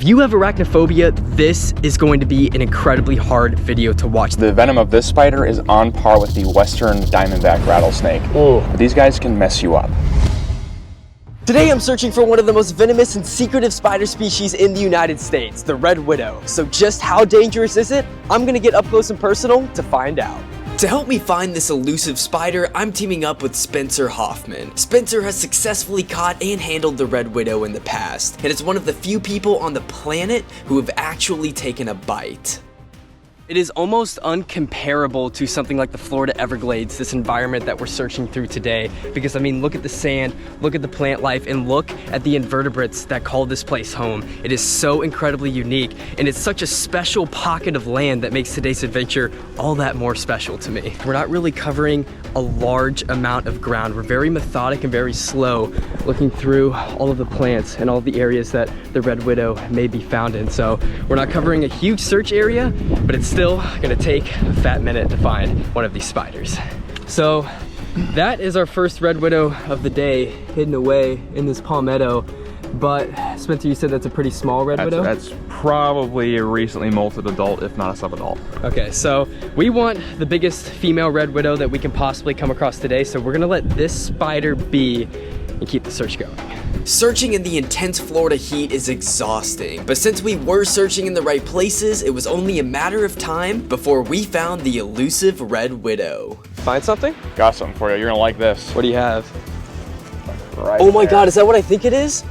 you have arachnophobia, this is going to be an incredibly hard video to watch. The venom of this spider is on par with the western diamondback rattlesnake. Ooh. These guys can mess you up. Today I'm searching for one of the most venomous and secretive spider species in the United States, the red widow. So just how dangerous is it? I'm gonna get up close and personal to find out. To help me find this elusive spider, I'm teaming up with Spencer Hoffman. Spencer has successfully caught and handled the red widow in the past, and is one of the few people on the planet who have actually taken a bite. It is almost uncomparable to something like the Florida Everglades, this environment that we're searching through today. Because I mean, look at the sand, look at the plant life, and look at the invertebrates that call this place home. It is so incredibly unique, and it's such a special pocket of land that makes today's adventure all that more special to me. We're not really covering a large amount of ground. We're very methodic and very slow, looking through all of the plants and all the areas that the red widow may be found in. So we're not covering a huge search area, but it's still gonna take a fat minute to find one of these spiders. So that is our first red widow of the day, hidden away in this palmetto. But Spencer, you said that's a pretty small red widow? That's probably a recently molted adult, if not a sub-adult. Okay, so we want the biggest female red widow that we can possibly come across today, so we're gonna let this spider be and keep the search going. Searching in the intense Florida heat is exhausting, but since we were searching in the right places, it was only a matter of time before we found the elusive red widow. Find something? Got something for you. You're gonna like this. What do you have? Right Oh my there. God, is that what I think it is?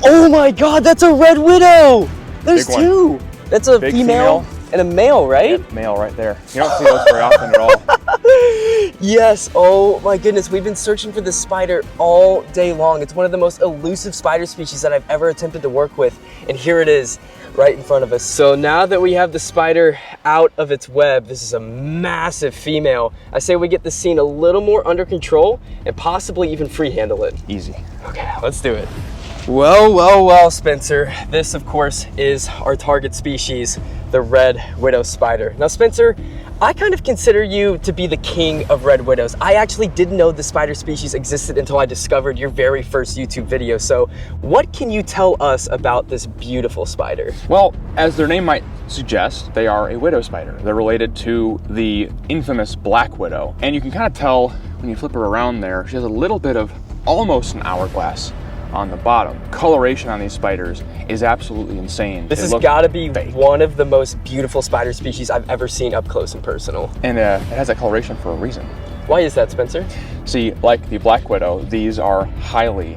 Oh my God, that's a red widow! There's Big one. two! That's a Big female and a male, right? Yep, male right there. You don't see those very often at all. Yes, oh my goodness, we've been searching for this spider all day long. It's one of the most elusive spider species that I've ever attempted to work with, and here it is, right in front of us. So now that we have the spider out of its web, this is a massive female. I say we get the scene a little more under control and possibly even free handle it. Easy. Okay, let's do it. Well, well, well, Spencer. This, of course, is our target species, the red widow spider. Now, Spencer, I kind of consider you to be the king of red widows. I actually didn't know the spider species existed until I discovered your very first YouTube video. So what can you tell us about this beautiful spider? Well, as their name might suggest, they are a widow spider. They're related to the infamous black widow. And you can kind of tell when you flip her around there, she has a little bit of almost an hourglass on the bottom. Coloration on these spiders is absolutely insane. This has got to be one of the most beautiful spider species I've ever seen up close and personal. And it has that coloration for a reason. Why is that, Spencer? See, like the black widow, these are highly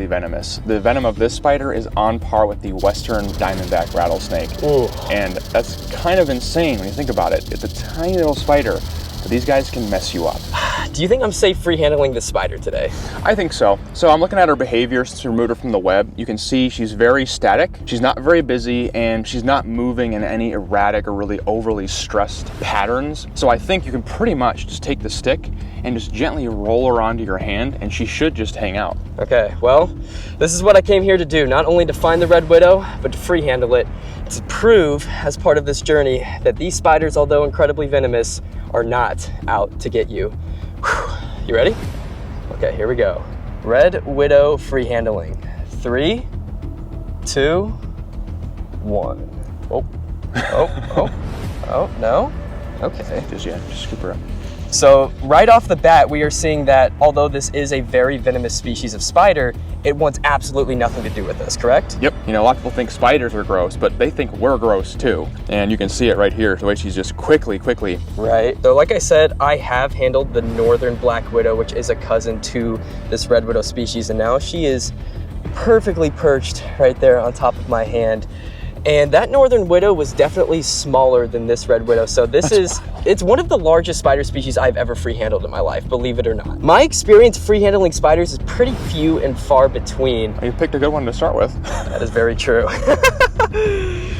venomous. The venom of this spider is on par with the western diamondback rattlesnake. Ooh. And that's kind of insane when you think about it. It's a tiny little spider, but these guys can mess you up. Do you think I'm safe free handling this spider today? I think so. So I'm looking at her behavior since we removed her from the web. You can see she's very static. She's not very busy, and she's not moving in any erratic or really overly stressed patterns. So I think you can pretty much just take the stick and just gently roll her onto your hand, and she should just hang out. Okay, well, this is what I came here to do. Not only to find the red widow, but to free handle it. To prove, as part of this journey, that these spiders, although incredibly venomous, are not out to get you. Whew. You ready? Okay, here we go. Red widow free handling. 3, 2, 1. Oh, no? Okay. Just scoop her up. So right off the bat, we are seeing that although this is a very venomous species of spider, it wants absolutely nothing to do with us, correct? Yep. You know, a lot of people think spiders are gross, but they think we're gross too. And you can see it right here, the way she's just quickly. Right. So like I said, I have handled the northern black widow, which is a cousin to this red widow species, and now she is perfectly perched right there on top of my hand. And that northern widow was definitely smaller than this red widow. So it's one of the largest spider species I've ever free handled in my life, believe it or not. My experience free handling spiders is pretty few and far between. You picked a good one to start with. That is very true.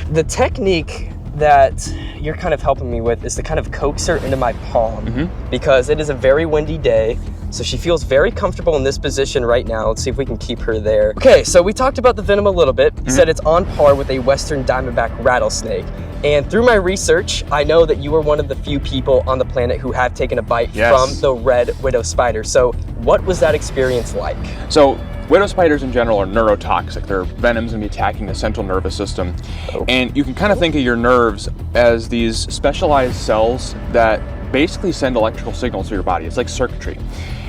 The technique that you're kind of helping me with is to kind of coax her into my palm, because it is a very windy day. So she feels very comfortable in this position right now. Let's see if we can keep her there. Okay, so we talked about the venom a little bit. Said it's on par with a western diamondback rattlesnake. And through my research, I know that you are one of the few people on the planet who have taken a bite from the red widow spider. So what was that experience like? So Widow spiders in general are neurotoxic. Their venom's gonna be attacking the central nervous system. And you can kind of think of your nerves as these specialized cells that basically send electrical signals to your body. It's like circuitry.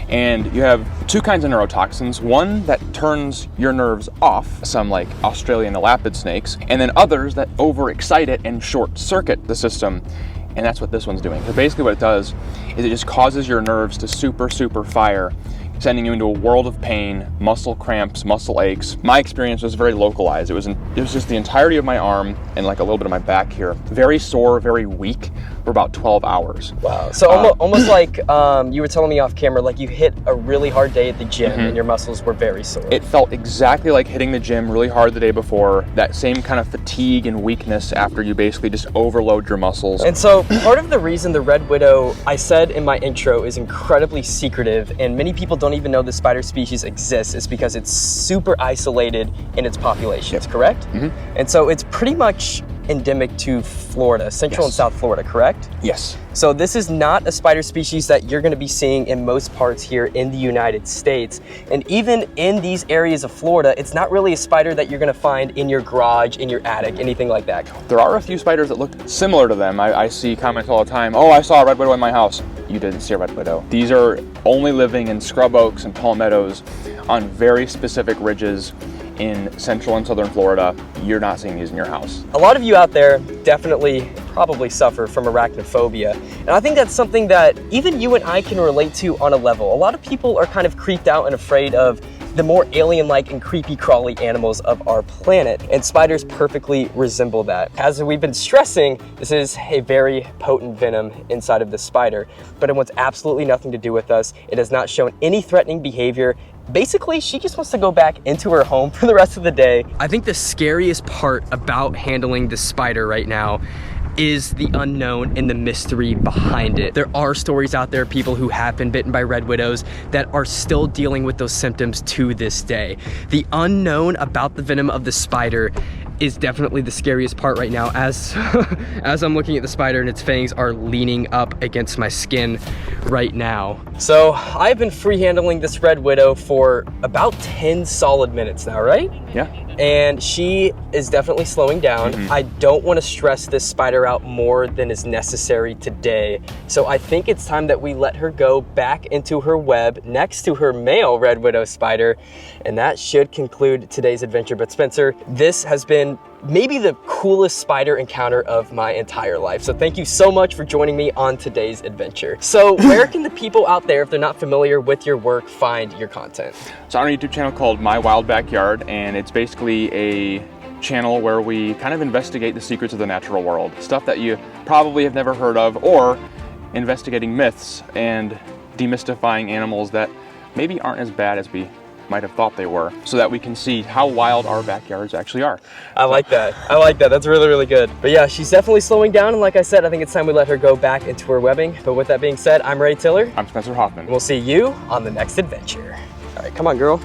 And you have two kinds of neurotoxins, one that turns your nerves off, some like Australian elapid snakes, and then others that overexcite it and short circuit the system. And that's what this one's doing. So basically what it does is it just causes your nerves to super fire, sending you into a world of pain, muscle cramps, muscle aches. My experience was very localized. It was just the entirety of my arm and like a little bit of my back here. Very sore, very weak for about 12 hours. Wow. So almost like you were telling me off camera, like you hit a really hard day at the gym and your muscles were very sore. It felt exactly like hitting the gym really hard the day before, that same kind of fatigue and weakness after you basically just overload your muscles. And so part of the reason the red widow, I said in my intro, is incredibly secretive and many people don't even know the spider species exists is because it's super isolated in its populations, correct? And so it's pretty much endemic to Florida, Central and South Florida, correct? Yes. So this is not a spider species that you're going to be seeing in most parts here in the United States. And even in these areas of Florida, it's not really a spider that you're going to find in your garage, in your attic, anything like that. There are a few spiders that look similar to them. I see comments all the time, oh, I saw a red widow in my house. You didn't see a red widow. These are only living in scrub oaks and palmettos on very specific ridges in Central and Southern Florida. You're not seeing these in your house. A lot of you out there definitely probably suffer from arachnophobia. And I think that's something that even you and I can relate to on a level. A lot of people are kind of creeped out and afraid of the more alien-like and creepy crawly animals of our planet. And spiders perfectly resemble that. As we've been stressing, this is a very potent venom inside of the spider, but it wants absolutely nothing to do with us. It has not shown any threatening behavior. Basically, she just wants to go back into her home for the rest of the day. I think the scariest part about handling the spider right now is the unknown and the mystery behind it. There are stories out there, people who have been bitten by red widows that are still dealing with those symptoms to this day. The unknown about the venom of the spider is definitely the scariest part right now as I'm looking at the spider and its fangs are leaning up against my skin right now. So I've been free handling this red widow for about 10 solid minutes now, right? Yeah. And she is definitely slowing down. I don't want to stress this spider out more than is necessary today. So I think it's time that we let her go back into her web next to her male red widow spider. And that should conclude today's adventure. But Spencer, this has been maybe the coolest spider encounter of my entire life. So thank you so much for joining me on today's adventure. So where can the people out there, if they're not familiar with your work, find your content? So on our YouTube channel called My Wild Backyard, and it's basically a channel where we kind of investigate the secrets of the natural world. Stuff that you probably have never heard of, or investigating myths and demystifying animals that maybe aren't as bad as we might have thought they were, so that we can see how wild our backyards actually are. I like that. I like that. That's really good. But yeah, she's definitely slowing down. And like I said, I think it's time we let her go back into her webbing. But with that being said, I'm Ray Tiller. I'm Spencer Hoffman. We'll see you on the next adventure. All right, come on, girl.